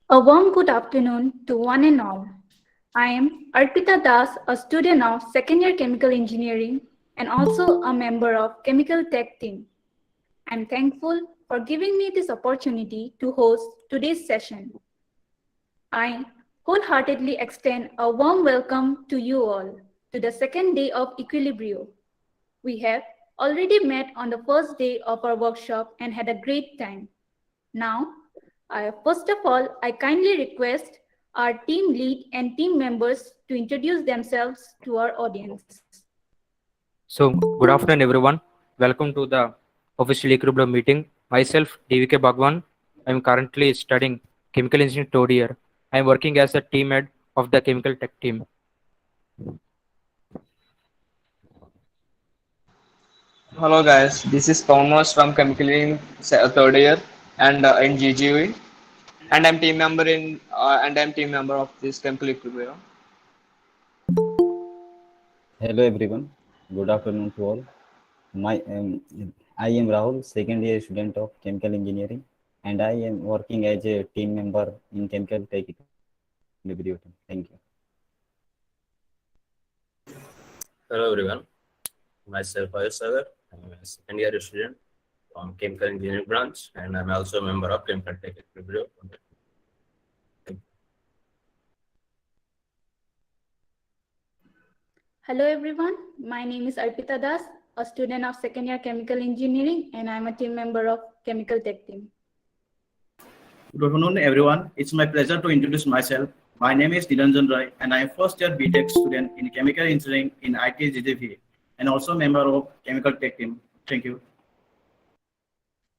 A warm good afternoon to one and all. I am Arpita Das, a student of second year chemical engineering and also a member of Chemical Tech team. I'm thankful for giving me this opportunity to host today's session. I wholeheartedly extend a warm welcome to you all to the second day of Equilibrio. We have already met on the first day of our workshop and had a great time. Now, first of all, I kindly request our team lead and team members to introduce themselves to our audience. So, good afternoon, everyone. Welcome to the official Equilibrio meeting. Myself, DVK Bhagwan. I am currently studying chemical engineering third year. I am working as a team head of the chemical tech team. Hello guys, this is Thomas from Chemical Engineering third year and in GGV, and I'm team member of this Chemical Equilibrio. Hello everyone. Good afternoon to all. I am Rahul, second year student of chemical engineering, and I am working as a team member in chemical tech equilibrio team. Thank you. Hello everyone, myself Ayush. I'm a second year student from Chemical Engineering branch and I'm also a member of Chemical Tech Equilibrio. Hello everyone, my name is Arpita Das, a student of second year chemical engineering and I'm a team member of Chemical Tech team. Good afternoon, everyone. It's my pleasure to introduce myself. My name is Niranjan Rai, and I am first year BTech student in chemical engineering in IT GGV, and also member of Chemical Tech team. Thank you.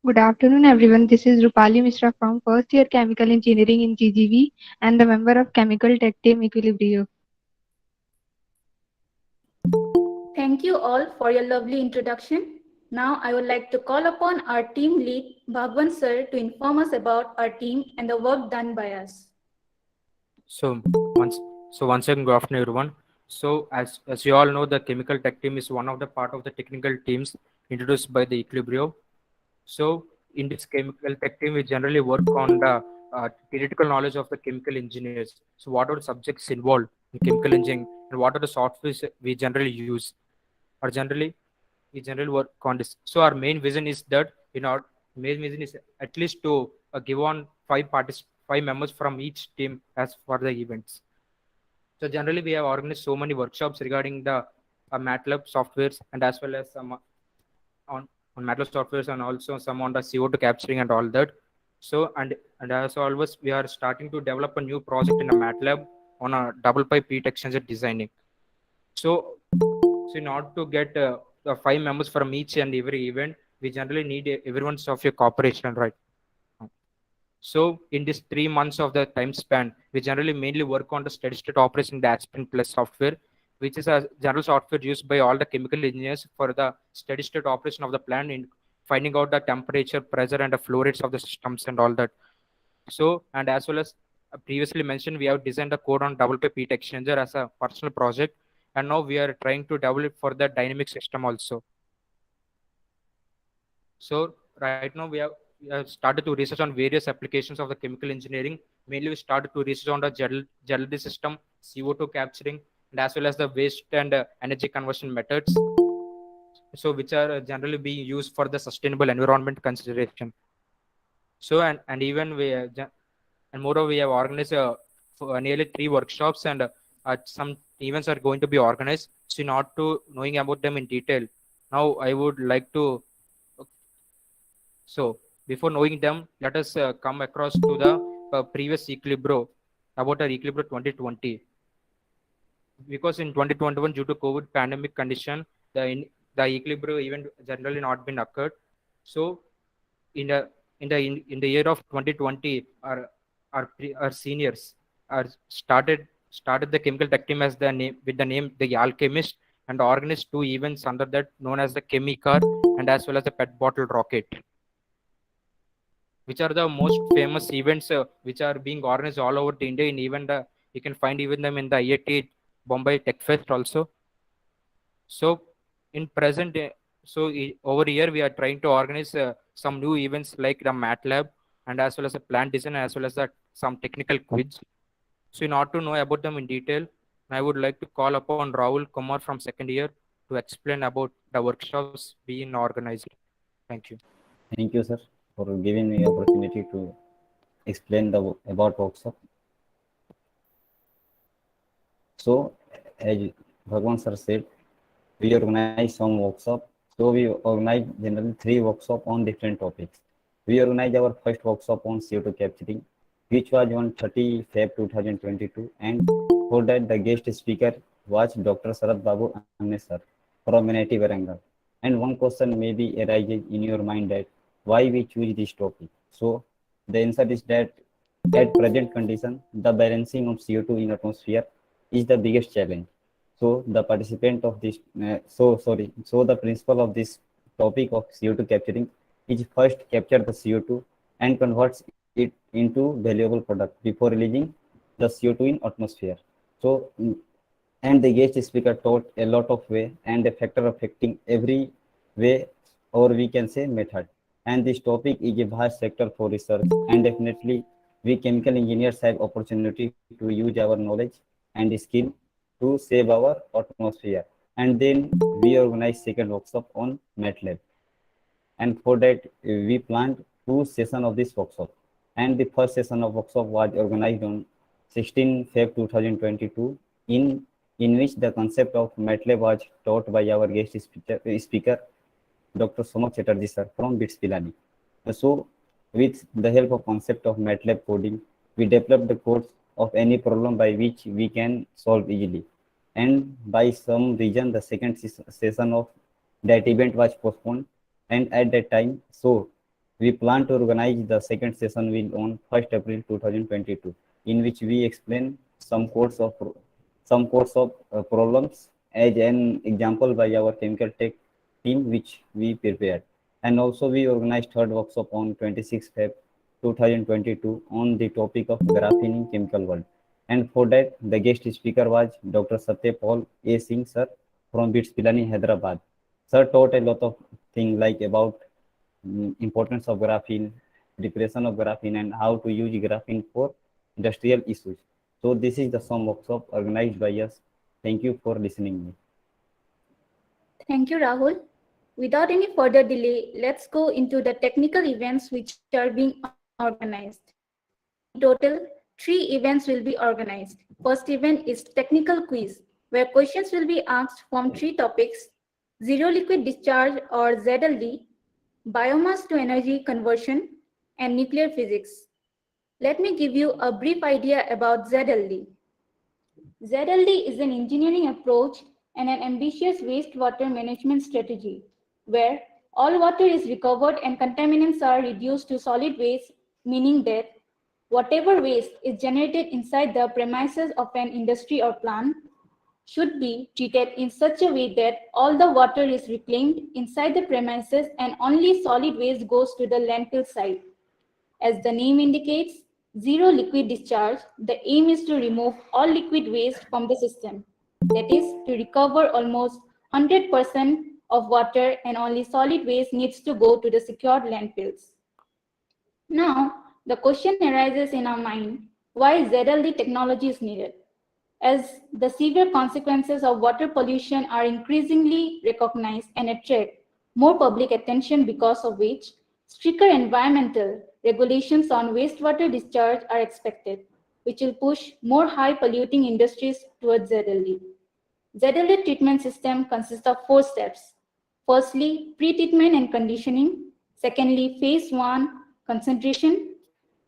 Good afternoon, everyone. This is Rupali Mishra from first year chemical engineering in GGV and the member of Chemical Tech team Equilibrio. Thank you all for your lovely introduction. Now I would like to call upon our team lead, Bhagwan sir, to inform us about our team and the work done by us. So, once again, good afternoon, everyone. So, as you all know, the chemical tech team is one of the part of the technical teams introduced by the Equilibrio. So, in this chemical tech team, we generally work on the theoretical knowledge of the chemical engineers. So, what are the subjects involved in chemical engineering, and what are the softwares we generally use, or we generally work on this. So, our main vision is that our main vision is at least to give on five members from each team as for the events. So, generally, we have organized so many workshops regarding the MATLAB softwares and as well as some on MATLAB softwares and also some on the CO2 capturing and all that. So and as always, we are starting to develop a new project in a MATLAB on a double pipe heat exchanger designing. So in order to get the five members from each and every event, we generally need everyone's of your cooperation, right? So in this 3 months of the time span, we generally mainly work on the steady state operation the Aspen Plus software, which is a general software used by all the chemical engineers for the steady state operation of the plant in finding out the temperature, pressure, and the flow rates of the systems and all that. So, and as well as previously mentioned, we have designed a code on double pipe heat exchanger as a personal project, and now we are trying to develop for the dynamic system also. So right now we have started to research on various applications of the chemical engineering. Mainly we started to research on the GLD system, CO2 capturing, and as well as the waste and energy conversion methods. So which are generally being used for the sustainable environment consideration. So and even and moreover we have organized for nearly 3 workshops and some events are going to be organized. So not to knowing about them in detail, now I would like to. So before knowing them, let us come across to the previous Equilibrio about our Equilibrio 2020. Because in 2021, due to COVID pandemic condition, the Equilibrio event generally not been occurred. So in the year of 2020, our seniors are started the chemical tech team as the name with the name the Alchemist and organized 2 events under that known as the Chemicar and as well as the Pet Bottle Rocket, which are the most famous events which are being organized all over the India. In even you can find even them in the IIT Bombay Tech Fest also. So in present, over here we are trying to organize some new events like the MATLAB and as well as the plant design as well as the some technical quiz. So in order to know about them in detail, I would like to call upon Rahul Kumar from second year to explain about the workshops being organized. Thank you. Thank you, sir, for giving me opportunity to explain about workshop. So, as Bhagwan sir said, we organize some workshop. So we organize generally 3 workshop on different topics. We organize our first workshop on CO2 capturing, which was on 30 Feb 2022, and for that the guest speaker was Dr. Sarath Babu Anne sir from NIT Warangal. And one question may be arises in your mind that why we choose this topic. So the answer is that at present condition, the balancing of CO2 in atmosphere is the biggest challenge. So the participant of this, so the principle of this topic of CO2 capturing is first capture the CO2 and converts it into valuable product before releasing the CO2 in atmosphere. So, and the guest speaker taught a lot of way and a factor affecting every way, or we can say method. And this topic is a vast sector for research, and definitely we chemical engineers have opportunity to use our knowledge and skill to save our atmosphere. And then we organize second workshop on MATLAB. And for that, we planned 2 sessions of this workshop. And the first session of workshop was organized on 16 Feb 2022, in which the concept of MATLAB was taught by our guest speaker Dr. Somak Chatterjee sir from BITS Pilani. So, with the help of concept of MATLAB coding, we developed the codes of any problem by which we can solve easily. And by some reason, the second session of that event was postponed. And at that time, so we plan to organize the second session on 1st April 2022, in which we explain some codes of problems as an example by our chemical tech team, which we prepared. And also we organized third workshop on 26th Feb 2022 on the topic of graphene in chemical world. And for that, the guest speaker was Dr. Satya Paul A. Singh sir from BITS Pilani, Hyderabad. Sir taught a lot of things like about importance of graphene, preparation of graphene, and how to use graphene for industrial issues. So this is the some workshop organized by us. Thank you for listening me. Thank you, Rahul. Without any further delay, let's go into the technical events which are being organized. In total, 3 events will be organized. First event is technical quiz, where questions will be asked from 3 topics: zero liquid discharge or ZLD, biomass to energy conversion, and nuclear physics. Let me give you a brief idea about ZLD. ZLD is an engineering approach and an ambitious wastewater management strategy, where all water is recovered and contaminants are reduced to solid waste, meaning that whatever waste is generated inside the premises of an industry or plant should be treated in such a way that all the water is reclaimed inside the premises and only solid waste goes to the landfill site. As the name indicates, zero liquid discharge, the aim is to remove all liquid waste from the system. That is, to recover almost 100% of water, and only solid waste needs to go to the secured landfills. Now, the question arises in our mind, why ZLD technology is needed? As the severe consequences of water pollution are increasingly recognized and attract more public attention, because of which stricter environmental regulations on wastewater discharge are expected, which will push more high polluting industries towards ZLD. ZLD treatment system consists of 4 steps. Firstly, pre-treatment and conditioning. Secondly, phase 1, concentration.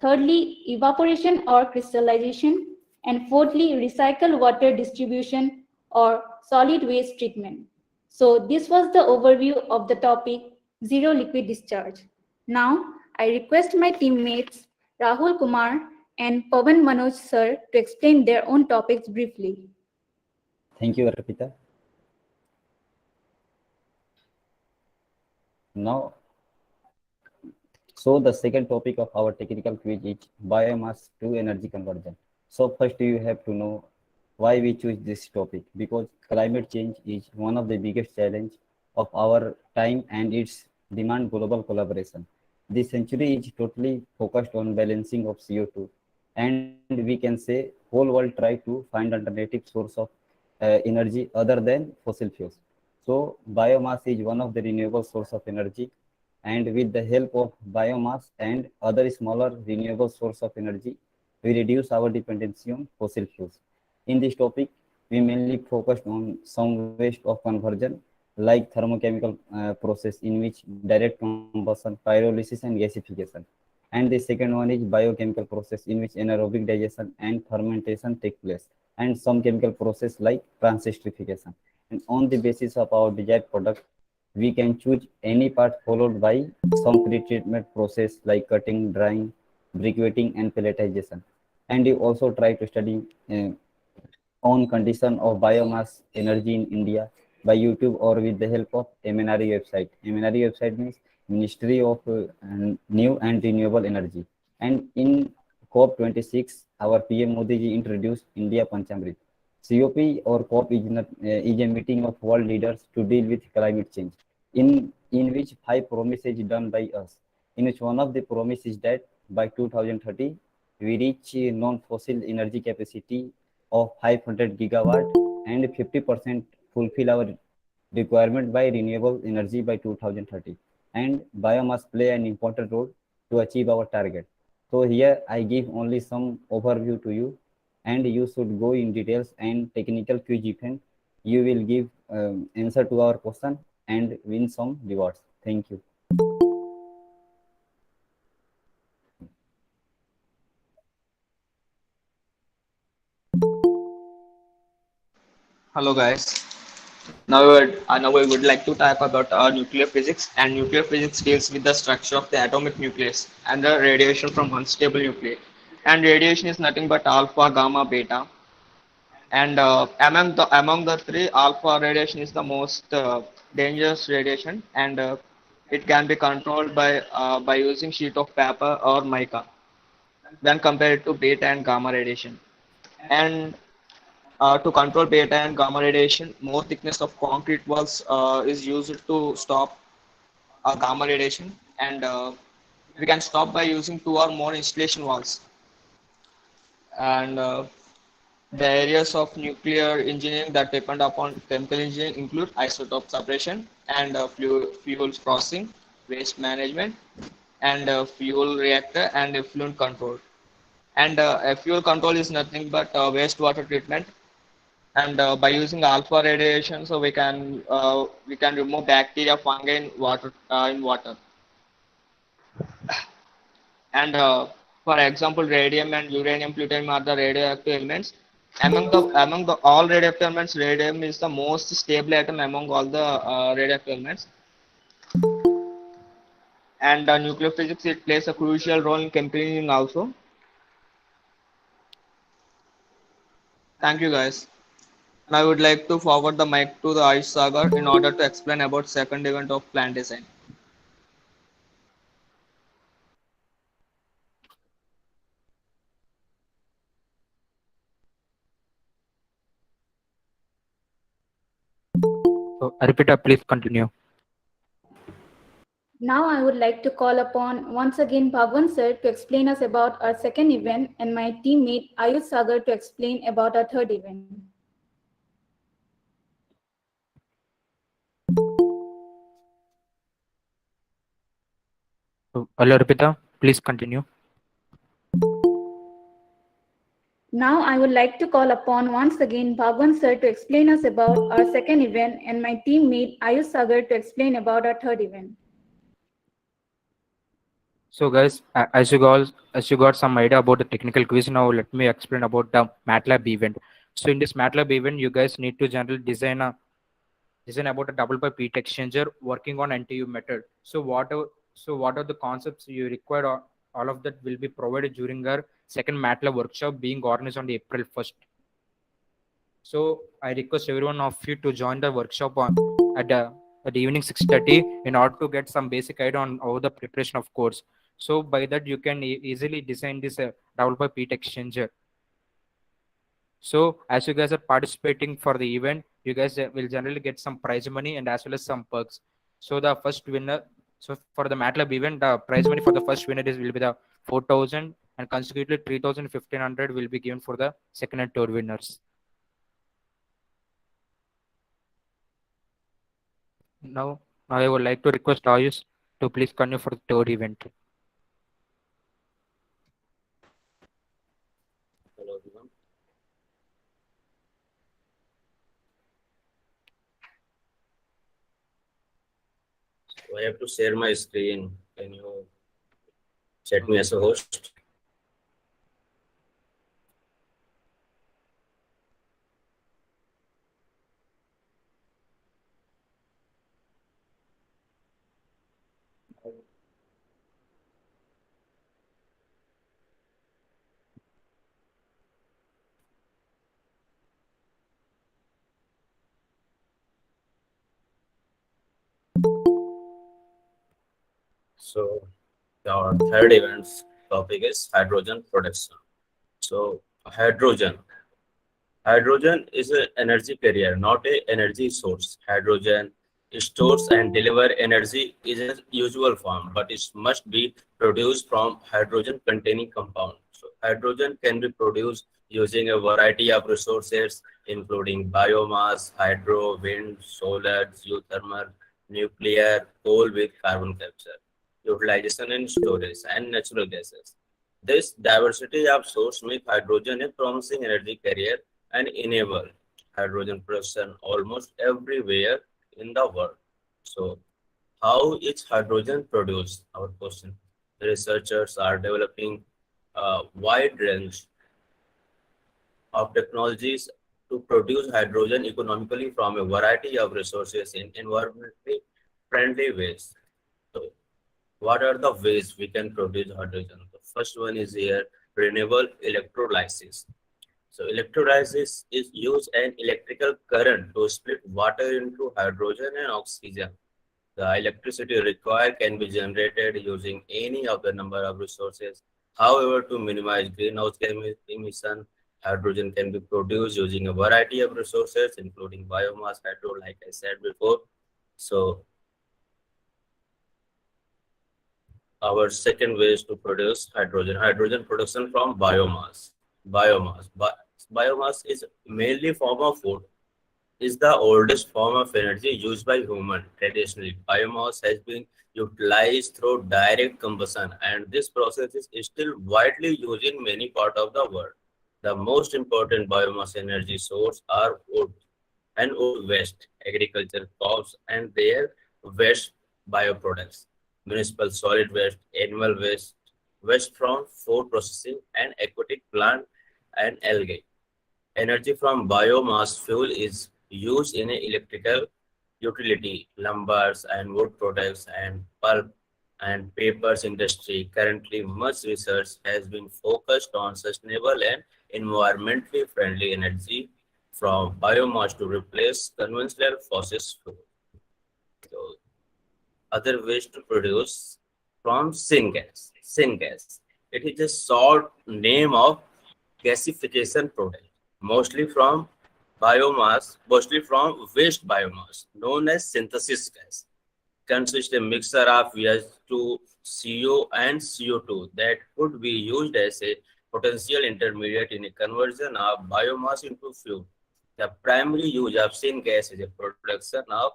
Thirdly, evaporation or crystallization. And fourthly, recycled water distribution or solid waste treatment. So this was the overview of the topic zero liquid discharge. Now, I request my teammates Rahul Kumar and Pavan Manoj sir to explain their own topics briefly. Thank you, Arpita. Now, so the second topic of our technical quiz is biomass to energy conversion. So first you have to know why we choose this topic, because climate change is one of the biggest challenges of our time and its demand global collaboration. This century is totally focused on balancing of CO2 and we can say whole world try to find alternative source of energy other than fossil fuels. So biomass is one of the renewable source of energy, and with the help of biomass and other smaller renewable source of energy, we reduce our dependency on fossil fuels. In this topic, we mainly focused on some waste of conversion like thermochemical process in which direct combustion, pyrolysis and gasification. And the second one is biochemical process in which anaerobic digestion and fermentation take place, and some chemical process like transesterification. And on the basis of our desired product, we can choose any part followed by some pre-treatment process like cutting, drying, briquetting and pelletization. And you also try to study on condition of biomass energy in India by YouTube or with the help of MNRE website. MNRE website means Ministry of New and Renewable Energy. And in COP26, our PM Modi ji introduced India Panchamrit. COP or COP is a meeting of world leaders to deal with climate change, in which 5 promises done by us. In which one of the promises is that by 2030, we reach non-fossil energy capacity of 500 gigawatt and 50% fulfill our requirement by renewable energy by 2030. And biomass play an important role to achieve our target. So here I give only some overview to you, and you should go in details and technical quiz event. You will give answer to our question and win some rewards. Thank you. Hello guys. Now we would like to talk about nuclear physics, and nuclear physics deals with the structure of the atomic nucleus and the radiation from unstable nuclei. And radiation is nothing but alpha, gamma, beta. And among the three, alpha radiation is the most dangerous radiation, and it can be controlled by using sheet of paper or mica when compared to beta and gamma radiation. And to control beta and gamma radiation, more thickness of concrete walls is used to stop gamma radiation, and we can stop by using 2 or more insulation walls. And the areas of nuclear engineering that depend upon chemical engineering include isotope separation and fuel processing, waste management, and fuel reactor and effluent control. And fuel control is nothing but wastewater treatment. And by using alpha radiation, so we can remove bacteria, fungi in water And for example, radium and uranium, plutonium are the radioactive elements. Among the all radioactive elements, radium is the most stable atom among all the radioactive elements. And nuclear physics, it plays a crucial role in chemical engineering also. Thank you guys. And I would like to forward the mic to the Aish Sagar in order to explain about second event of plant design. So Arpita, please continue. Now I would like to call upon once again Bhagwan sir to explain us about our second event and my teammate Ayush Sagar to explain about our third event. So Arpita, please continue. Now I would like to call upon once again Bhagwan sir to explain us about our second event and my teammate Ayush Sagar to explain about our third event. So guys, as you got some idea about the technical quiz, now let me explain about the MATLAB event. So in this MATLAB event, you guys need to generally design about a double pipe heat exchanger working on NTU method. So what are the concepts you require? All of that will be provided during our second MATLAB workshop being organized on April 1st. So I request everyone of you to join the workshop at the evening 6:30 in order to get some basic idea on how the preparation of course. So by that you can easily design this double pipe heat exchanger. So as you guys are participating for the event, you guys will generally get some prize money and as well as some perks. So the first winner, so for the MATLAB event, the prize money for the first winner will be the 4,000, and consequently 3,1500 will be given for the second and third winners. Now I would like to request Ayush to please continue for the third event. Hello, everyone. So I have to share my screen. Can you set me as a host? So our third event's topic is hydrogen production. So hydrogen is an energy carrier, not a energy source. Hydrogen stores and deliver energy is a usual form, but it must be produced from hydrogen containing compound. So hydrogen can be produced using a variety of resources, including biomass, hydro, wind, solar, geothermal, nuclear, coal with carbon capture, utilization and storage, and natural gases. This diversity of source make hydrogen a promising energy carrier and enable hydrogen production almost everywhere in the world. So, how is hydrogen produced? Our question. The researchers are developing a wide range of technologies to produce hydrogen economically from a variety of resources in environmentally friendly ways. So, what are the ways we can produce hydrogen? The first one is here renewable electrolysis. So electrolysis is use an electrical current to split water into hydrogen and oxygen. The electricity required can be generated using any of the number of resources. However, to minimize greenhouse gas emission, hydrogen can be produced using a variety of resources, including biomass, hydro, like I said before. So our second way is to produce hydrogen production from biomass. Biomass is mainly form of food, is the oldest form of energy used by human. Traditionally, biomass has been utilized through direct combustion, and this process is still widely used in many parts of the world. The most important biomass energy source are wood and wood waste, agriculture crops and their waste bioproducts, municipal solid waste, animal waste, waste from food processing, and aquatic plant and algae. Energy from biomass fuel is used in a electrical utility, lumbers and wood products and pulp and papers industry. Currently, much research has been focused on sustainable and environmentally friendly energy from biomass to replace conventional fossil fuel. So, other ways to produce from syngas. Syngas. It is a short name of gasification product, mostly from waste biomass, known as synthesis gas. Consists a mixture of H2CO and CO2 that could be used as a potential intermediate in a conversion of biomass into fuel. The primary use of syngas is a production of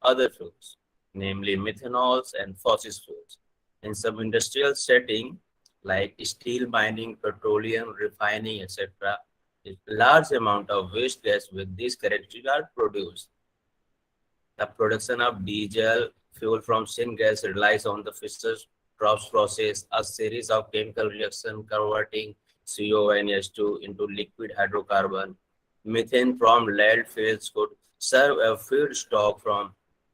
other fuels, namely methanols and fossil fuels. In some industrial setting, like steel mining, petroleum refining, etc., a large amount of waste gas with these characteristics are produced. The production of diesel fuel from syngas relies on the Fischer-Tropsch process, a series of chemical reactions converting CO and H2 into liquid hydrocarbon. Methane from landfills could serve as feedstock from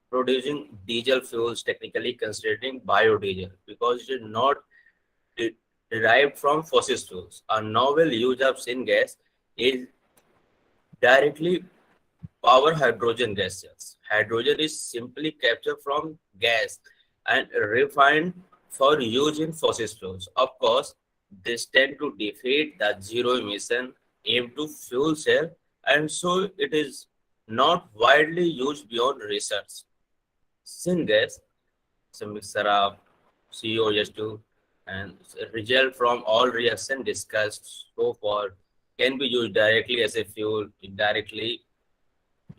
producing diesel fuels, technically considering biodiesel, because it is not derived from fossil fuels. A novel use of syngas is directly power hydrogen gas cells. Hydrogen is simply captured from gas and refined for use in fossil fuels. Of course, this tend to defeat the zero emission aim to fuel cell, and so it is not widely used beyond research. Syngas is a mixture of CO, H2, and result from all reaction discussed so far can be used directly as a fuel, indirectly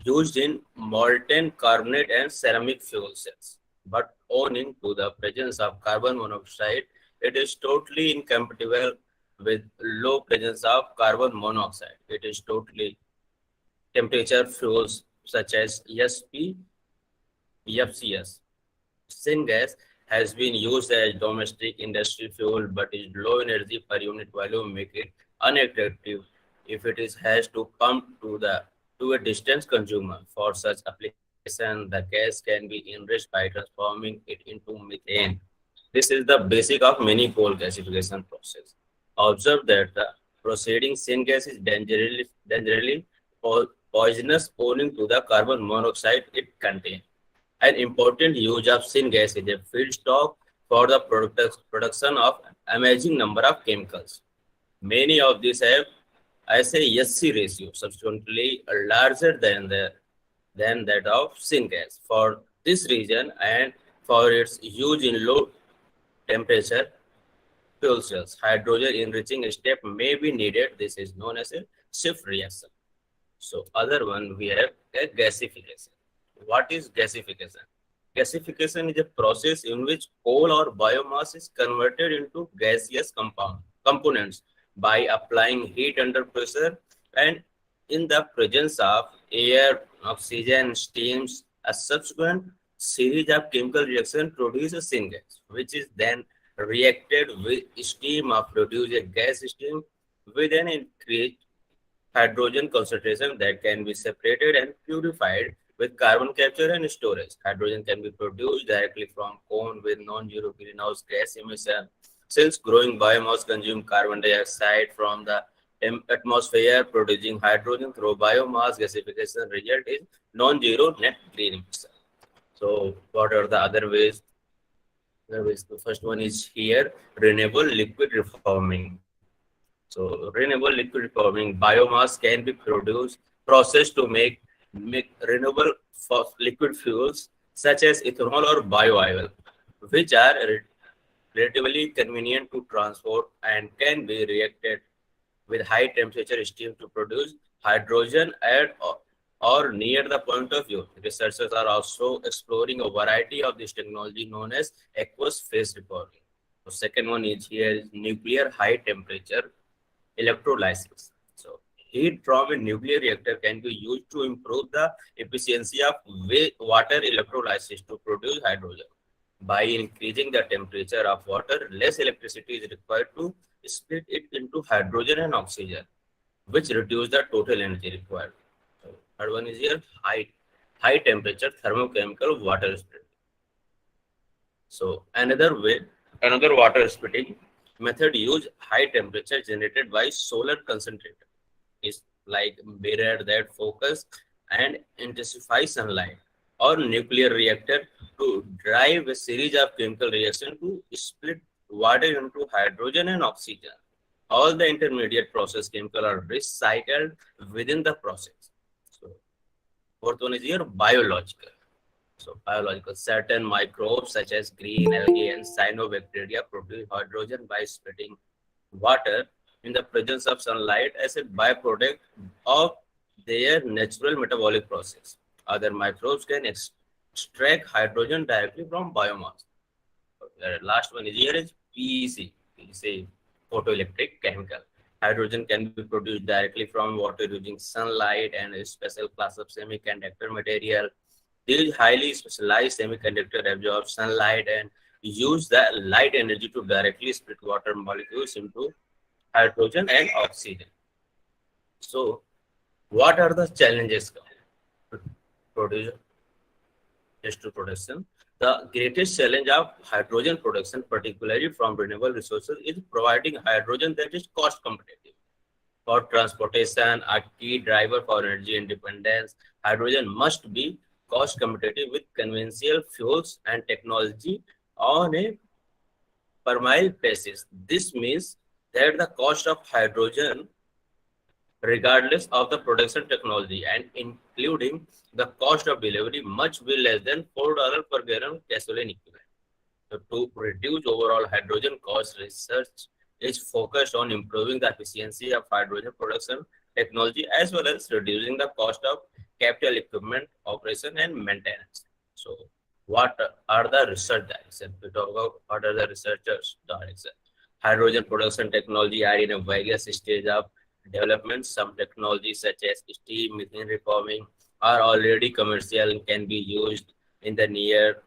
used in molten carbonate and ceramic fuel cells. But owing to the presence of carbon monoxide, it is totally incompatible with low presence of carbon monoxide. It is totally temperature fuels such as ESP, FCS. Syngas has been used as domestic industry fuel, but its low energy per unit value make it unattractive if it is has to pump to a distance consumer. For such application, the gas can be enriched by transforming it into methane. This is the basic of many coal gasification process. Observe that the proceeding syngas is dangerously poisonous owing to the carbon monoxide it contains. An important use of syngas is a feedstock for the production of amazing number of chemicals. Many of these have SASC ratio substantially larger than that of syngas. For this reason and for its use in low temperature fuel cells, hydrogen enriching step may be needed. This is known as a shift reaction. So other one we have a gasification. What is gasification? Gasification is a process in which coal or biomass is converted into gaseous components by applying heat under pressure and in the presence of air, oxygen, steams. A subsequent series of chemical reactions produces syngas, which is then reacted with steam or produce a gas stream with an increased hydrogen concentration that can be separated and purified with carbon capture and storage. Hydrogen can be produced directly from corn with non-zero greenhouse gas emission. Since growing biomass consumes carbon dioxide from the atmosphere, producing hydrogen through biomass gasification result is non-zero net green emission. So what are the other ways? The first one is here, renewable liquid reforming. So renewable liquid reforming, biomass can be processed to make renewable liquid fuels such as ethanol or biooil, which are relatively convenient to transport and can be reacted with high temperature steam to produce hydrogen at or near the point of view. Researchers are also exploring a variety of this technology known as aqueous phase reforming. The second one is here is nuclear high temperature electrolysis. So heat from a nuclear reactor can be used to improve the efficiency of water electrolysis to produce hydrogen. By increasing the temperature of water, less electricity is required to split it into hydrogen and oxygen, which reduce the total energy required. So third one is here high temperature thermochemical water splitting. So another water splitting method use high temperature generated by solar concentrator. Is like mirror that focus and intensify sunlight, or nuclear reactor to drive a series of chemical reactions to split water into hydrogen and oxygen. All the intermediate process chemical are recycled within the process. So fourth one is here biological. So biological, certain microbes such as green algae and cyanobacteria produce hydrogen by splitting water in the presence of sunlight as a byproduct of their natural metabolic process. Other microbes can extract hydrogen directly from biomass. The last one is here is PEC, photoelectric chemical. Hydrogen can be produced directly from water using sunlight and a special class of semiconductor material. These highly specialized semiconductor absorb sunlight and use the light energy to directly split water molecules into hydrogen and oxygen. So, what are the challenges to production? The greatest challenge of hydrogen production, particularly from renewable resources, is providing hydrogen that is cost competitive. For transportation, a key driver for energy independence, hydrogen must be cost competitive with conventional fuels and technology on a per mile basis. This means that the cost of hydrogen, regardless of the production technology and including the cost of delivery, must be less than $4 per gallon gasoline equivalent. To reduce overall hydrogen cost, research is focused on improving the efficiency of hydrogen production technology as well as reducing the cost of capital equipment operation and maintenance. So, what are the research directions? We talk about what are the researchers' directions. Hydrogen production technology are in a various stage of development. Some technologies such as steam, methane reforming are already commercial and can be used in the near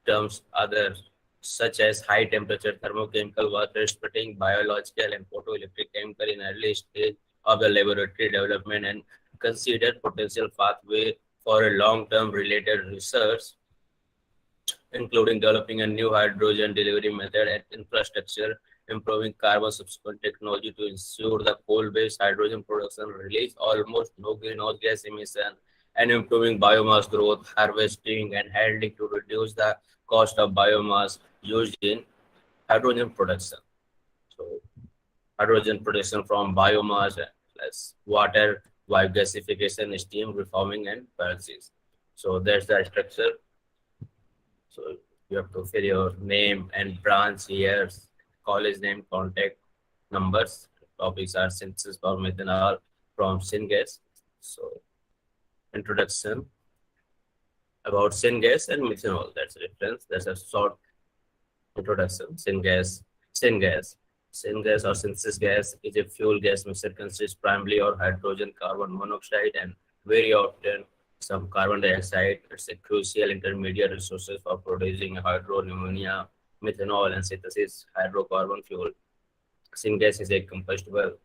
terms. Others such as high temperature thermochemical, water splitting, biological and photoelectric chemical in early stage of the laboratory development and considered potential pathway for a long-term related research, including developing a new hydrogen delivery method and infrastructure, improving carbon subsequent technology to ensure the coal-based hydrogen production release almost no greenhouse gas emission, and improving biomass growth, harvesting, and handling to reduce the cost of biomass used in hydrogen production. So, hydrogen production from biomass plus water, by gasification, steam reforming, and pyrolysis. So that's the structure. So you have to fill your name and branch, years, college name, contact numbers. Topics are synthesis for methanol from syngas. So introduction about syngas and methanol. That's a reference. That's a short introduction. Syngas or synthesis gas is a fuel gas mixture consists primarily of hydrogen, carbon monoxide, and very often some carbon dioxide. It's a crucial intermediate resource for producing hydro-ammonia, methanol, and synthesis hydrocarbon fuel. Syngas is a combustible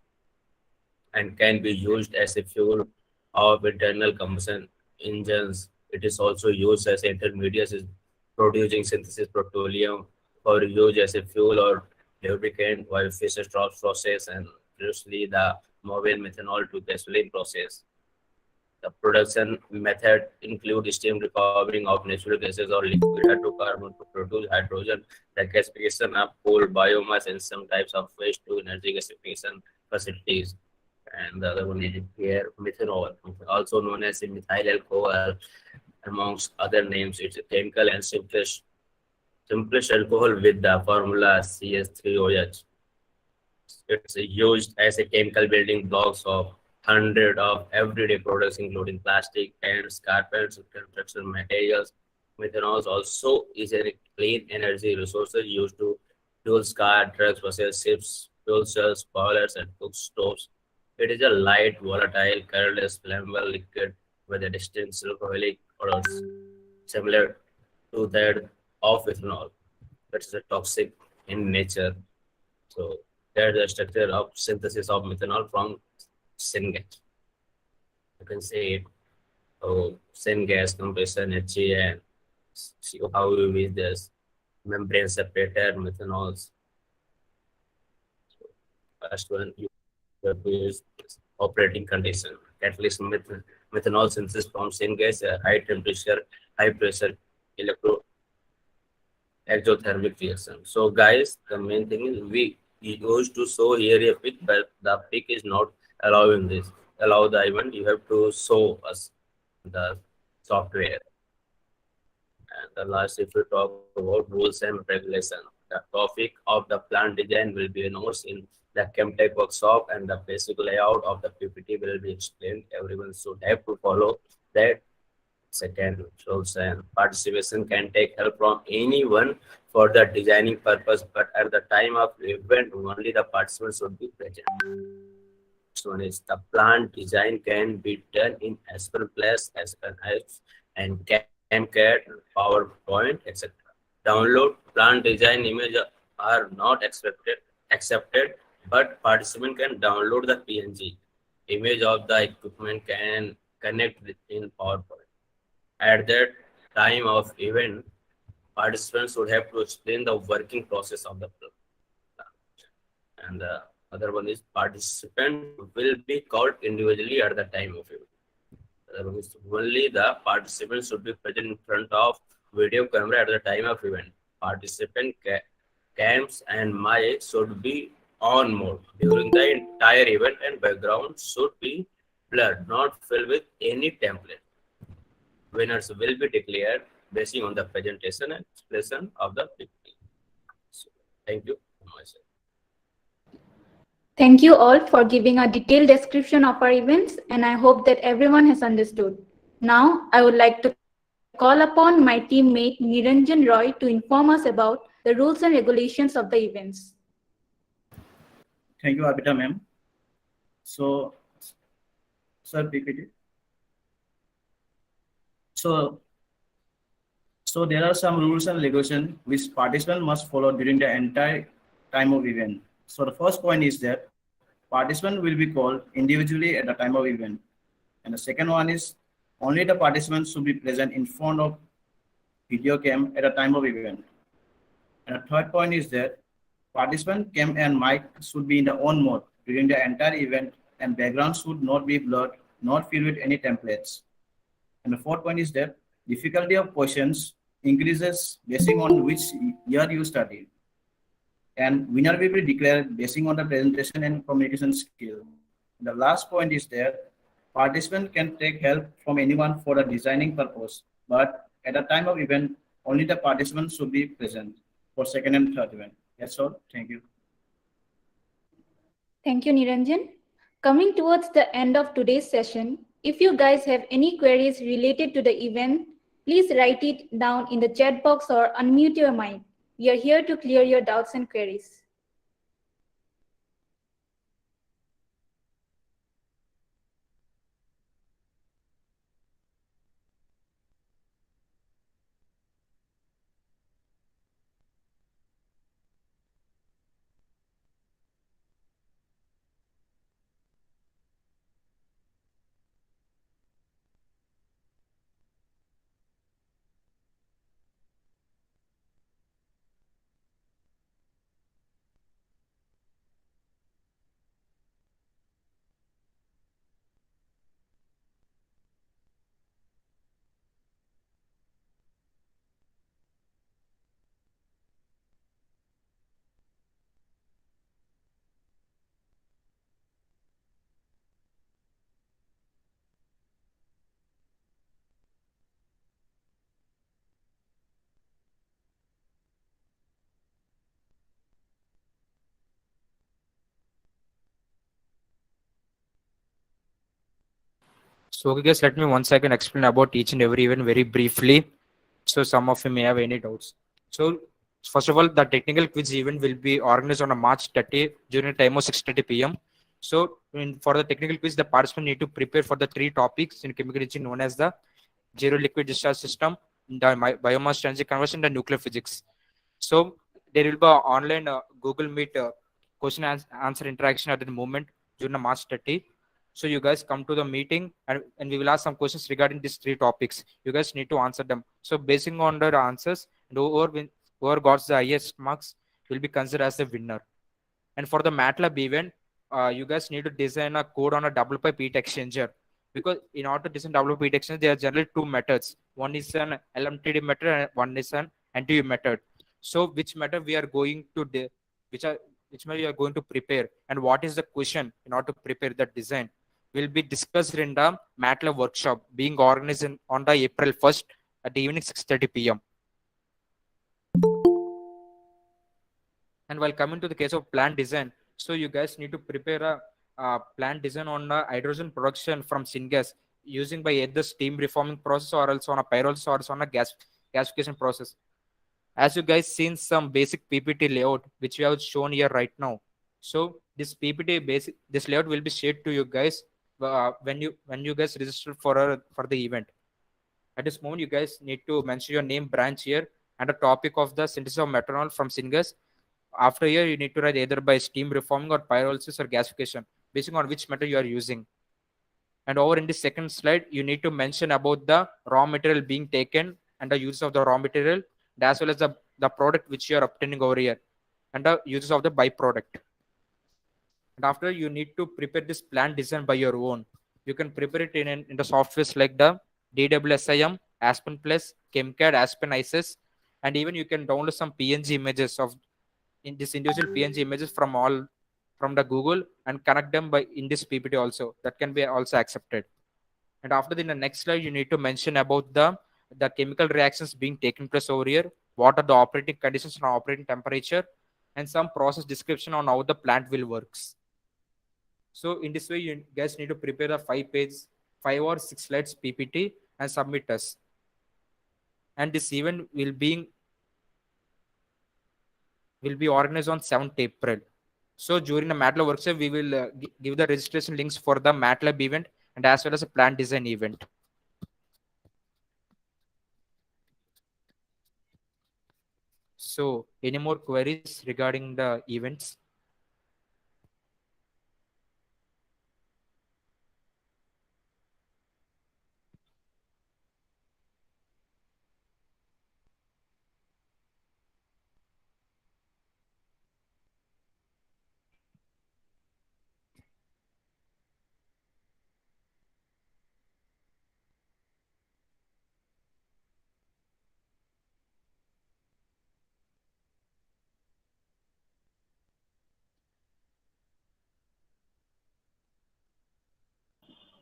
and can be used as a fuel of internal combustion engines. It is also used as intermediate in producing synthesis petroleum for use as a fuel or lubricant while Fischer-Tropsch process and previously the mobile methanol to gasoline process. The production method include steam reforming of natural gases or liquid hydrocarbon to produce hydrogen, the gasification of coal, biomass, and some types of waste to energy gasification facilities. And the other one is here, methanol, also known as a methyl alcohol, amongst other names. It's a chemical and simplest alcohol with the formula CH3OH. It's used as a chemical building blocks of hundred of everyday products, including plastic, pens, carpets, construction materials. Methanol also is a clean energy resource used to fuel car, trucks, buses, ships, fuel cells, boilers, and cook stoves. It is a light, volatile, colorless, flammable liquid with a distinct alcoholic odors, similar to that of ethanol. It is a toxic in nature. So there's the structure of synthesis of methanol from syngas. You can say it. Oh, syngas compression, HCN. See how we use this membrane separator methanols. So first one you have to use operating condition. Catalyst methanol synthesis from syngas, high temperature, high pressure electro exothermic reaction. So guys, the main thing is we used to show here a pic, but the pic is not allowing this. Allow the event, you have to show us the software. And the last, if we talk about rules and regulation, the topic of the plant design will be announced in the Chem Tech workshop, and the basic layout of the PPT will be explained. Everyone should have to follow that. Second, rules and participation can take help from anyone for the designing purpose, but at the time of event, only the participants should be present. Next one is the plant design can be done in Aspen Plus, SPNX, and ChemCAD, PowerPoint, etc. Download plant design image are not accepted, but participant can download the PNG image of the equipment can connect in PowerPoint. At that time of event, participants would have to explain the working process of the plant. And the other one is participant will be called individually at the time of event. The other one is only the participants should be present in front of video camera at the time of event. Participant cams and mic should be on mode during the entire event, and background should be blurred, not filled with any template. Winners will be declared based on the presentation and expression of the Thank you from myself. Thank you all for giving a detailed description of our events, and I hope that everyone has understood. Now, I would like to call upon my teammate Niranjan Roy to inform us about the rules and regulations of the events. Thank you, Abhita ma'am. So, sir, PPT. So, there are some rules and regulations which participants must follow during the entire time of event. So the first point is that participant will be called individually at the time of event. And the second one is only the participants should be present in front of video cam at the time of event. And the third point is that participant cam and mic should be in the on mode during the entire event, and background should not be blurred, not filled with any templates. And the fourth point is that difficulty of questions increases based on which year you studied. And winner will be declared based on the presentation and communication skill. The last point is that participant can take help from anyone for a designing purpose, but at the time of event, only the participants should be present for second and third event. That's all. Thank you. Thank you, Niranjan. Coming towards the end of today's session, if you guys have any queries related to the event, please write it down in the chat box or unmute your mic. We are here to clear your doubts and queries. So, okay, guys, let me once again explain about each and every event very briefly. So, some of you may have any doubts. So, first of all, the technical quiz event will be organized on a March 30 during the time of 6:30 p.m. So, for the technical quiz, the participant need to prepare for the 3 topics in chemical engineering known as the zero liquid discharge system, the biomass energy conversion, and nuclear physics. So, there will be an online Google Meet question and answer interaction at the moment during the March 30. So you guys come to the meeting and we will ask some questions regarding these 3 topics. You guys need to answer them. So basing on the answers, and whoever got the highest marks will be considered as the winner. And for the MATLAB event, you guys need to design a code on a double pipe heat exchanger. Because in order to design double pipe heat exchanger, there are generally 2 methods. One is an LMTD method and one is an NTU method. So which method we are going to which method we are going to prepare, and what is the question in order to prepare the design will be discussed in the MATLAB workshop being organized on the April 1st at the evening 6:30 p.m. And while coming to the case of plant design, so you guys need to prepare a plant design on the hydrogen production from syngas using by either steam reforming process or else on a pyrolysis or else on a gasification process. As you guys seen some basic PPT layout which we have shown here right now. So this this layout will be shared to you guys when you guys register for the event. At this moment, you guys need to mention your name, branch here, and the topic of the synthesis of methanol from syngas. After here, you need to write either by steam reforming or pyrolysis or gasification, based on which method you are using. And over in the second slide, you need to mention about the raw material being taken and the use of the raw material, as well as the product which you are obtaining over here, and the uses of the byproduct. And after, you need to prepare this plan design by your own. You can prepare it in the softwares like the DWSIM, Aspen Plus, ChemCAD, Aspen ISIS, and even you can download some PNG images of in this individual PNG images from the Google and connect them by in this PPT also. That can be also accepted. And after in the next slide, you need to mention about the chemical reactions being taken place over here. What are the operating conditions and operating temperature? and some process description on how the plant will works. So in this way, you guys need to prepare a 5 or 6 slides PPT and submit us. And this event will be organized on 7th April. So during the MATLAB workshop, we will give the registration links for the MATLAB event and as well as a plant design event. So any more queries regarding the events?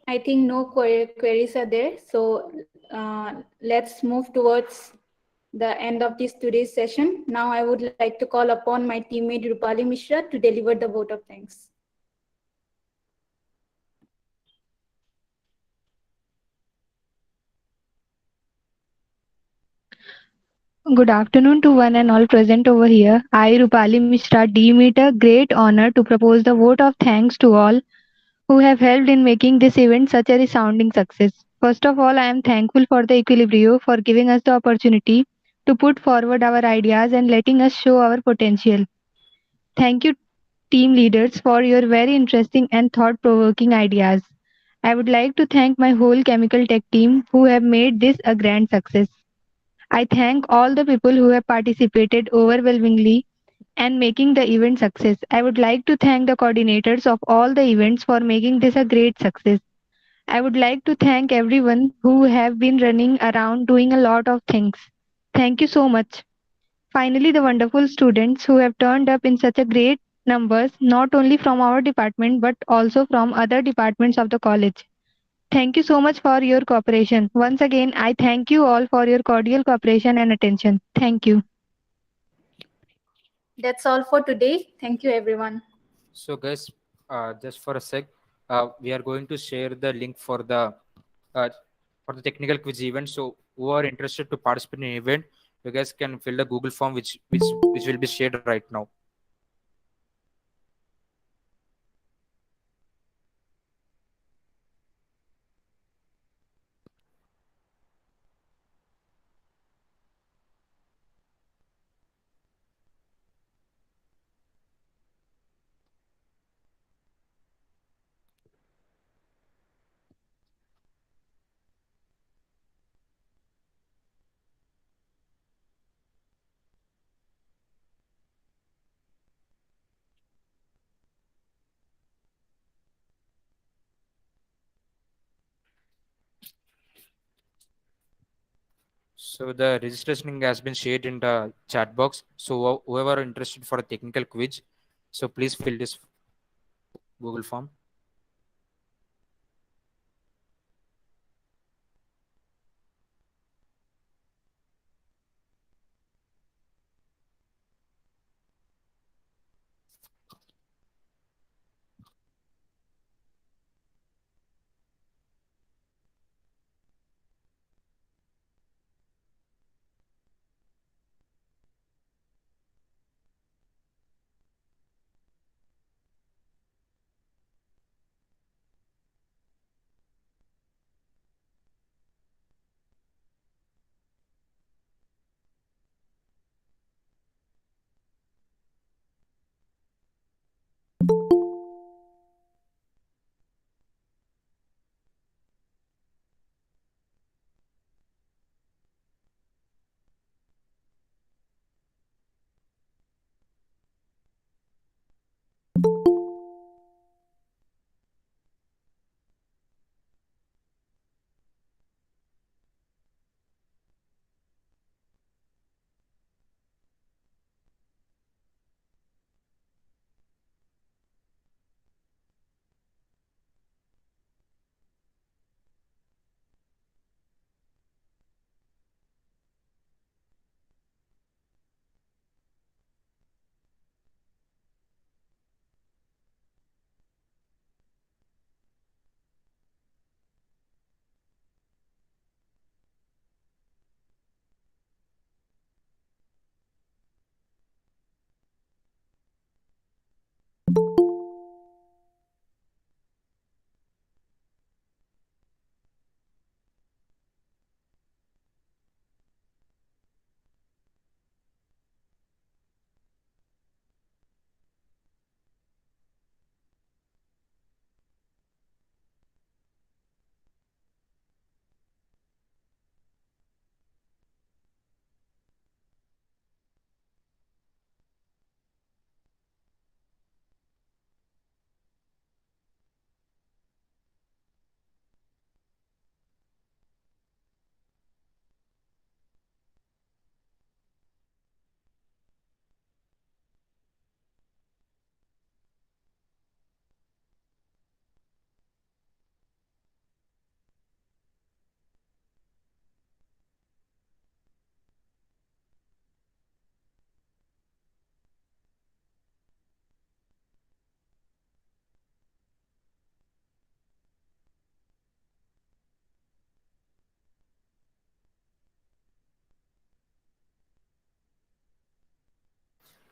I think no queries are there. So let's move towards the end of this today's session. Now I would like to call upon my teammate Rupali Mishra to deliver the vote of thanks. Good afternoon to one and all present over here. I, Rupali Mishra, deem it a great honor to propose the vote of thanks to all who have helped in making this event such a resounding success. First of all, I am thankful for the Equilibrio for giving us the opportunity to put forward our ideas and letting us show our potential. Thank you, team leaders, for your very interesting and thought provoking ideas. I would like to thank my whole chemical tech team who have made this a grand success. I thank all the people who have participated overwhelmingly and making the event success. I would like to thank the coordinators of all the events for making this a great success. I would like to thank everyone who have been running around doing a lot of things. Thank you so much. Finally, the wonderful students who have turned up in such a great numbers, not only from our department but also from other departments of the college. Thank you so much for your cooperation. Once again, I thank you all for your cordial cooperation and attention. Thank you. That's all for today. Thank you, everyone. So guys, just for a sec, we are going to share the link uh, for the technical quiz event. So who are interested to participate in the event, you guys can fill the Google form which will be shared right now. So the registration link has been shared in the chat box. So whoever are interested for a technical quiz, so please fill this Google form.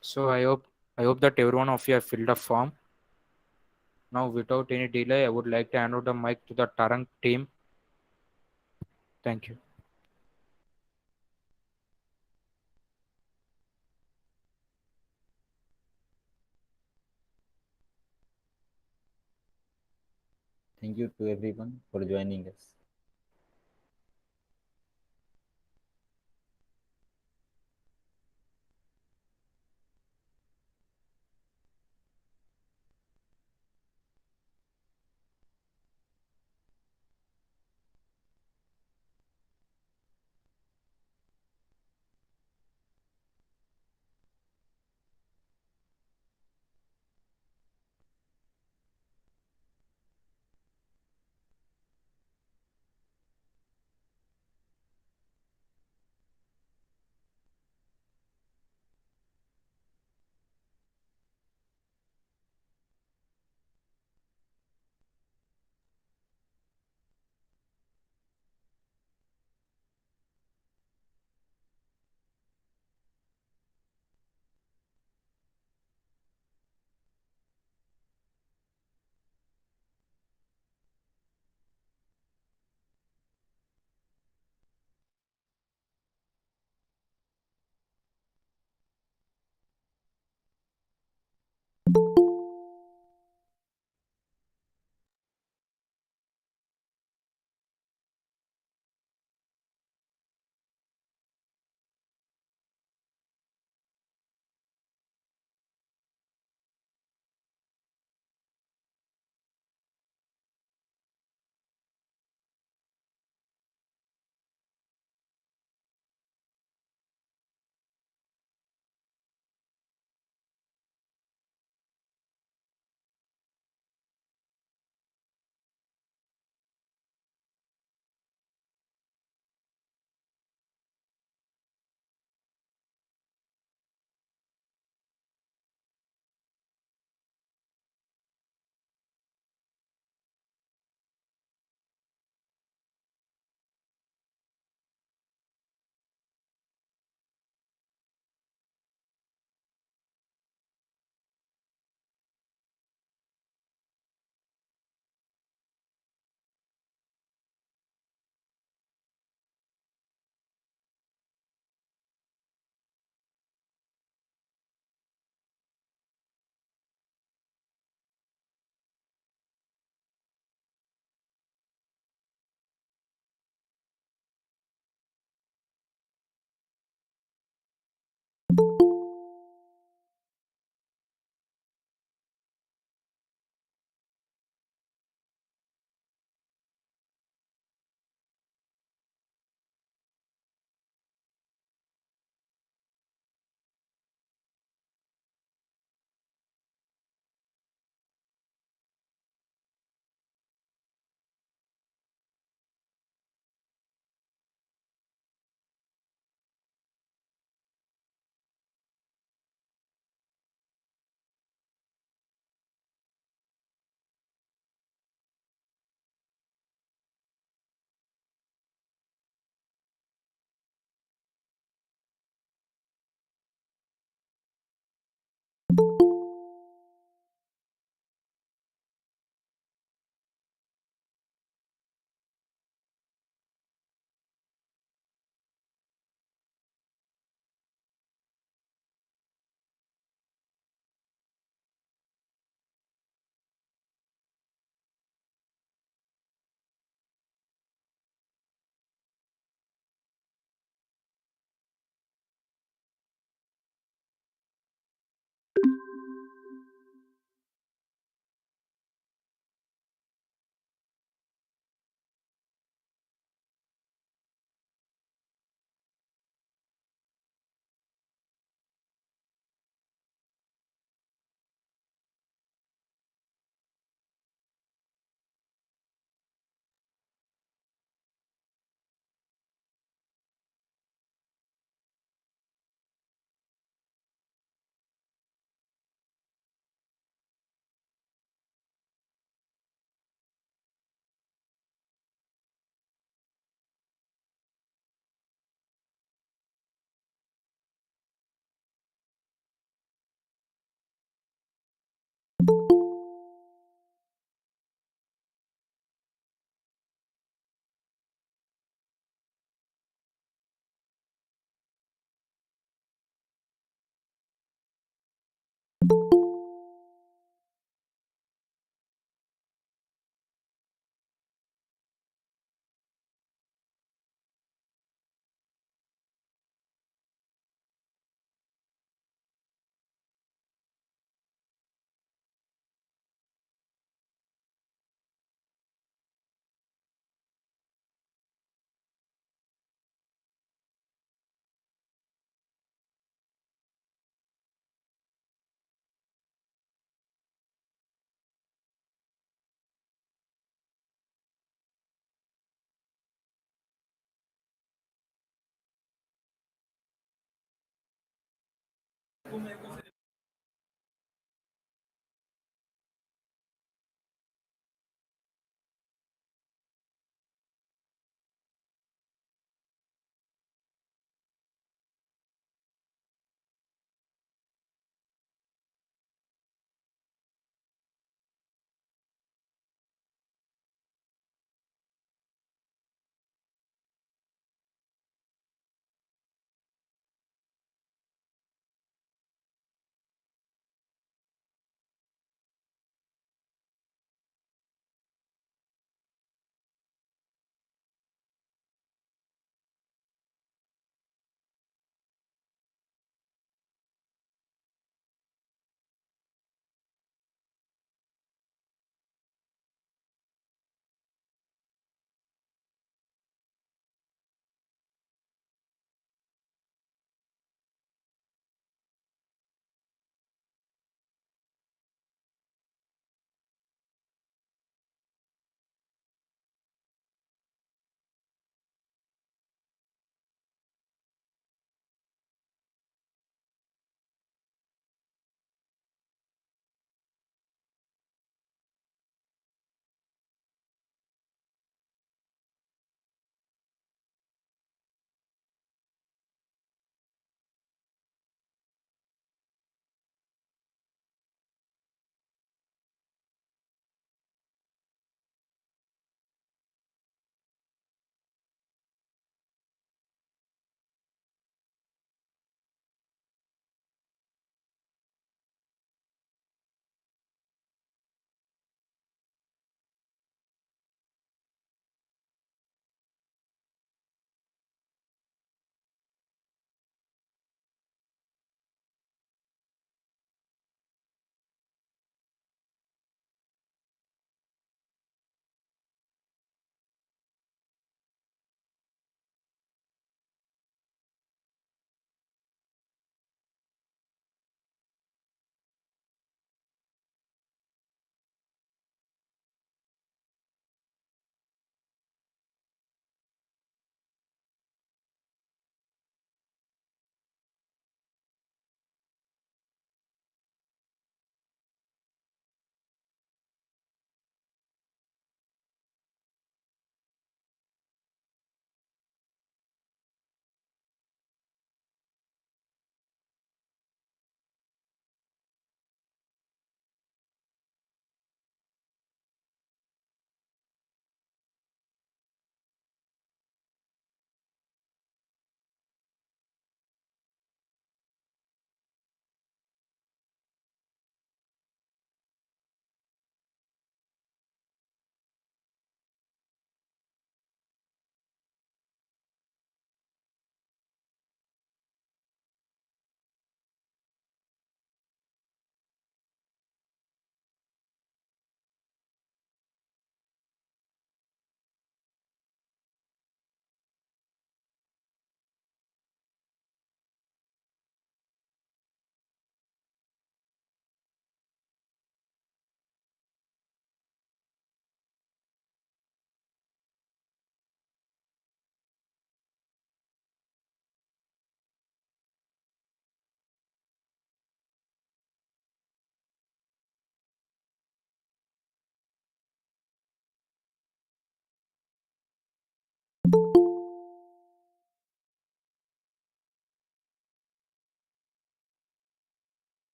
So I hope that everyone of you have filled a form. Now, without any delay, I would like to hand over the mic to the Tarang team. Thank you. Thank you to everyone for joining us.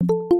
you.